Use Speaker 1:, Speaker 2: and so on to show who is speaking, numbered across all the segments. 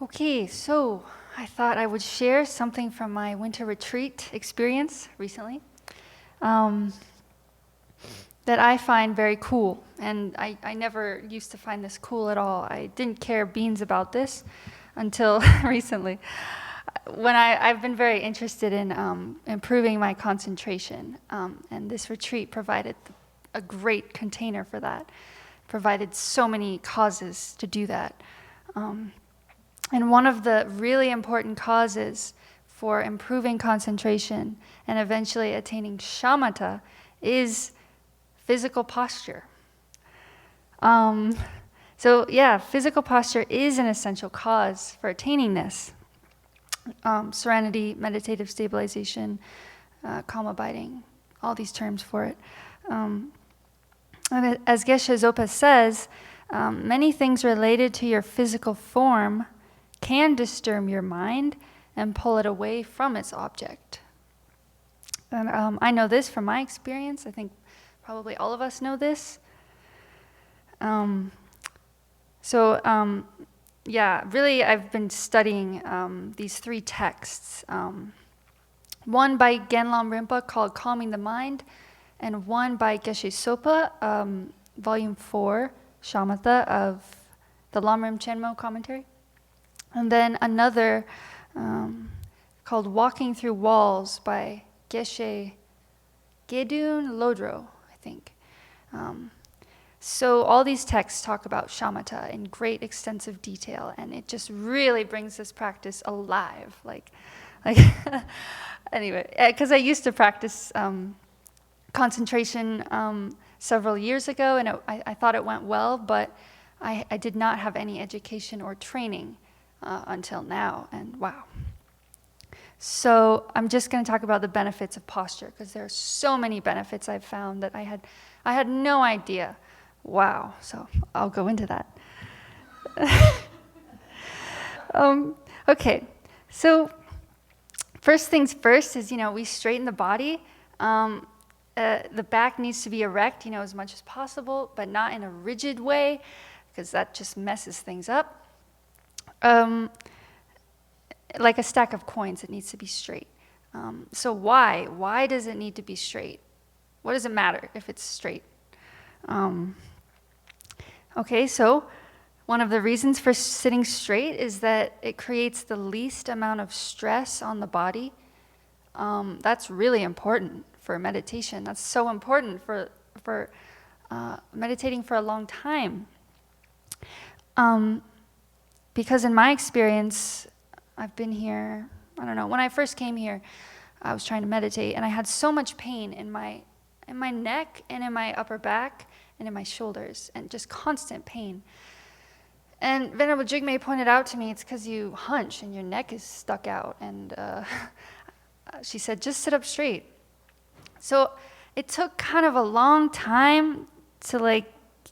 Speaker 1: Okay, so I thought I would share something from my winter retreat experience recently um, that I find very cool. And I never used to find this cool at all. I didn't care beans about this until recently. When I've been very interested in improving my concentration, and this retreat provided a great container for that, provided so many causes to do that. And one of the really important causes for improving concentration and eventually attaining shamatha is physical posture. Physical posture is an essential cause for attaining this. Serenity, meditative stabilization, calm abiding, all these terms for it. And as Geshe Zopa says, many things related to your physical form can disturb your mind and pull it away from its object. And I know this from my experience. I think probably all of us know this. Really I've been studying these three texts. One by Genlam Rinpa called Calming the Mind, and one by Geshe Sopa, Volume 4, Shamatha of the Lamrim Chenmo commentary. And then another called Walking Through Walls by Geshe Gedun Lodro, I think. So all these texts talk about shamatha in great extensive detail, and it just really brings this practice alive. Anyway, because I used to practice concentration several years ago, and I thought it went well, but I did not have any education or training until now, and wow. So I'm just going to talk about the benefits of posture, because there are so many benefits I've found that I had no idea. Wow, so I'll go into that. Okay, so first things first is, we straighten the body. The back needs to be erect, as much as possible, but not in a rigid way, because that just messes things up. Like a stack of coins, it needs to be straight. So why? Why does it need to be straight? What does it matter if it's straight? So one of the reasons for sitting straight is that it creates the least amount of stress on the body. That's really important for meditation. That's so important for meditating for a long time. Because in my experience, I've been here, when I first came here, I was trying to meditate, and I had so much pain in my neck and in my upper back and in my shoulders, and just constant pain. And Venerable Jigme pointed out to me, it's because you hunch and your neck is stuck out, and she said, just sit up straight. So it took kind of a long time to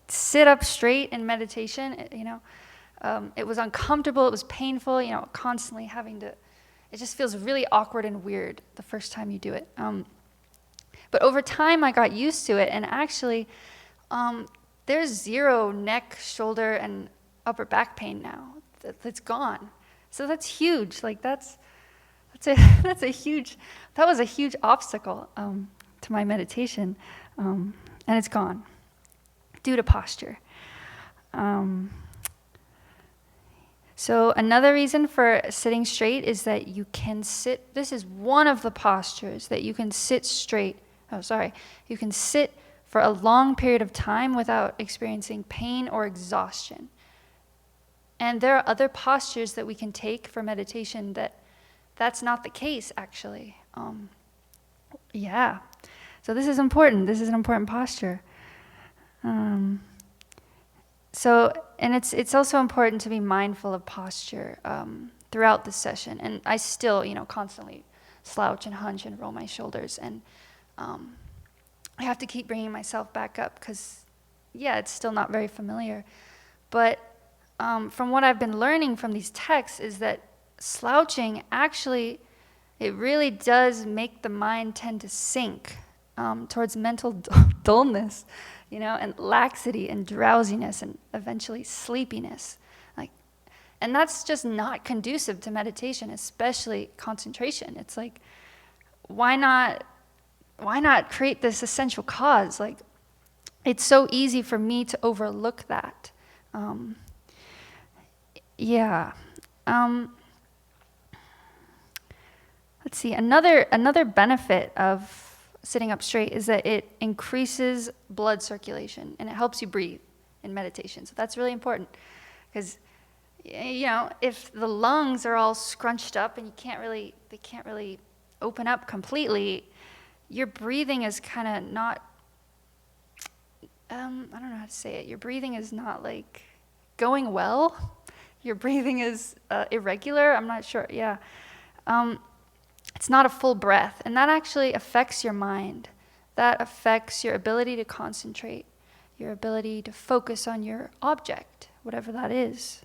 Speaker 1: sit up straight in meditation, It was uncomfortable, it was painful, constantly having to, it just feels really awkward and weird the first time you do it. But over time I got used to it, and actually there's zero neck, shoulder, and upper back pain now. That's gone. So that's huge. That was a huge obstacle to my meditation, and it's gone due to posture. So another reason for sitting straight is that you can sit, this is one of the postures that you can sit straight, you can sit for a long period of time without experiencing pain or exhaustion. And there are other postures that we can take for meditation that's not the case, actually. So this is important. This is an important posture. And it's also important to be mindful of posture throughout the session. And I still, constantly slouch and hunch and roll my shoulders. And I have to keep bringing myself back up because, it's still not very familiar. But from what I've been learning from these texts is that slouching actually, it really does make the mind tend to sink towards mental dullness, and laxity and drowsiness and eventually sleepiness. And that's just not conducive to meditation, especially concentration. It's like, why not create this essential cause? Like, it's so easy for me to overlook that. Yeah. Let's see. Another benefit of sitting up straight is that it increases blood circulation and it helps you breathe in meditation. So that's really important, because if the lungs are all scrunched up and they can't really open up completely, your breathing is kind of not, I don't know how to say it. Your breathing is not like going well. Your breathing is irregular. I'm not sure. Yeah. It's not a full breath. And that actually affects your mind. That affects your ability to concentrate, your ability to focus on your object, whatever that is.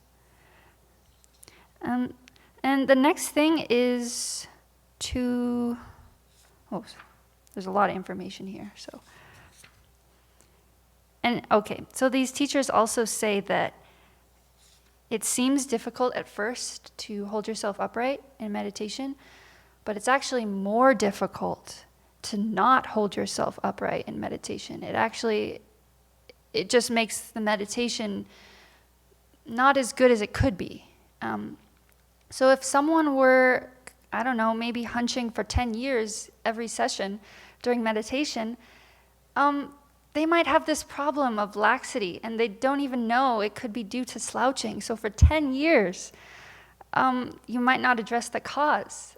Speaker 1: And the next thing is there's a lot of information here. So these teachers also say that it seems difficult at first to hold yourself upright in meditation, but it's actually more difficult to not hold yourself upright in meditation. It just makes the meditation not as good as it could be. So if someone were, I don't know, maybe hunching for 10 years every session during meditation, they might have this problem of laxity, and they don't even know it could be due to slouching. So for 10 years, you might not address the cause,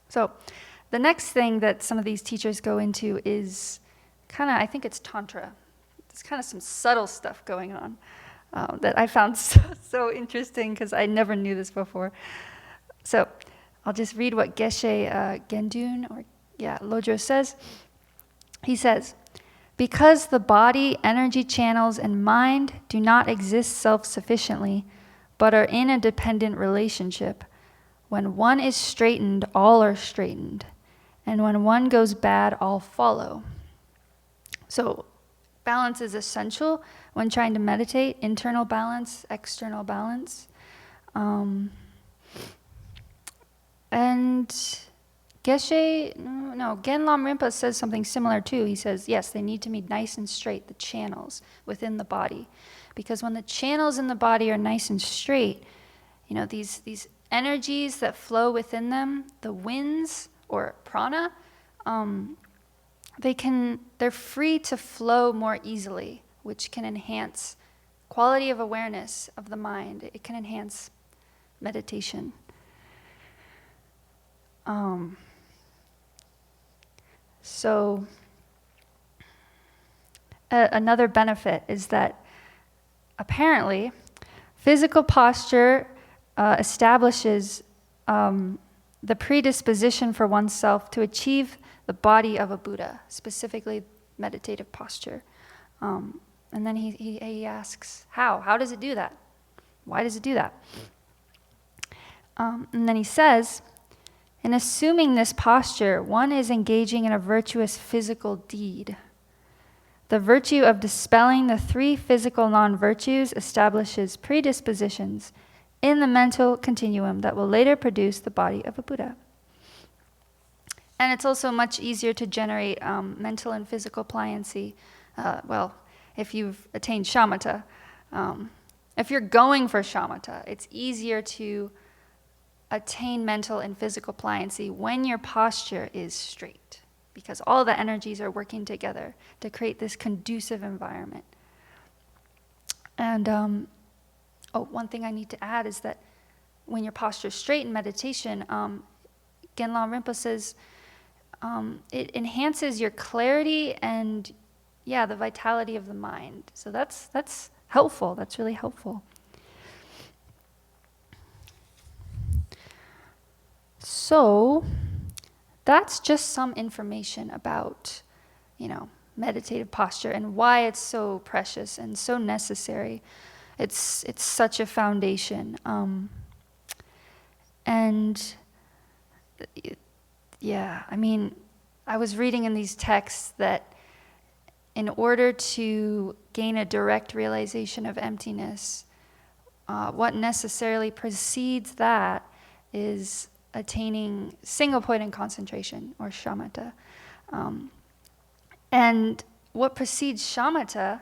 Speaker 1: So the next thing that some of these teachers go into is I think it's Tantra. There's kind of some subtle stuff going on that I found so interesting, because I never knew this before. So I'll just read what Geshe Gendun, Lodro says. He says, because the body, energy channels, and mind do not exist self-sufficiently, but are in a dependent relationship, when one is straightened, all are straightened. And when one goes bad, all follow. So balance is essential when trying to meditate. Internal balance, external balance. And Genlam Rinpa says something similar too. He says, yes, they need to be nice and straight, the channels within the body. Because when the channels in the body are nice and straight, these energies that flow within them, the winds or prana, they're free to flow more easily, which can enhance quality of awareness of the mind. It can enhance meditation. Another benefit is that apparently physical posture establishes the predisposition for oneself to achieve the body of a Buddha, specifically meditative posture. And then he asks, how? How does it do that? Why does it do that? And then he says, in assuming this posture, one is engaging in a virtuous physical deed. The virtue of dispelling the 3 physical non-virtues establishes predispositions in the mental continuum that will later produce the body of a Buddha. And it's also much easier to generate mental and physical pliancy, if you've attained shamatha. If you're going for shamatha, it's easier to attain mental and physical pliancy when your posture is straight, because all the energies are working together to create this conducive environment. And one thing I need to add is that when your posture is straight in meditation, Genlam Rinpa says it enhances your clarity and, the vitality of the mind. So that's helpful. That's really helpful. So that's just some information about, meditative posture and why it's so precious and so necessary. It's such a foundation. I was reading in these texts that in order to gain a direct realization of emptiness, what necessarily precedes that is attaining single point in concentration, or shamatha. And what precedes shamatha,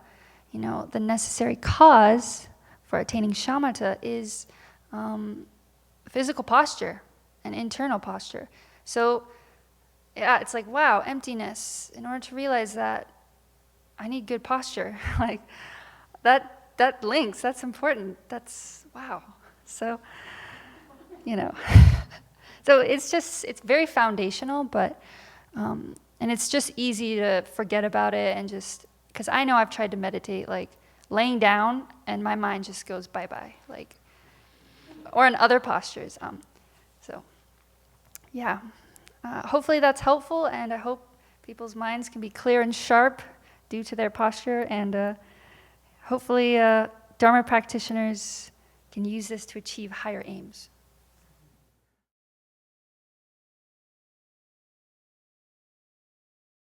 Speaker 1: the necessary cause for attaining shamatha is physical posture and internal posture. So, yeah, it's like, wow, emptiness. In order to realize that, I need good posture. Like, that links, that's important. That's, wow. So, so it's very foundational, but, and it's just easy to forget about it and just, because I know I've tried to meditate, like, laying down, and my mind just goes bye-bye, like, or in other postures. So, yeah. Hopefully that's helpful, and I hope people's minds can be clear and sharp due to their posture, and hopefully Dharma practitioners can use this to achieve higher aims.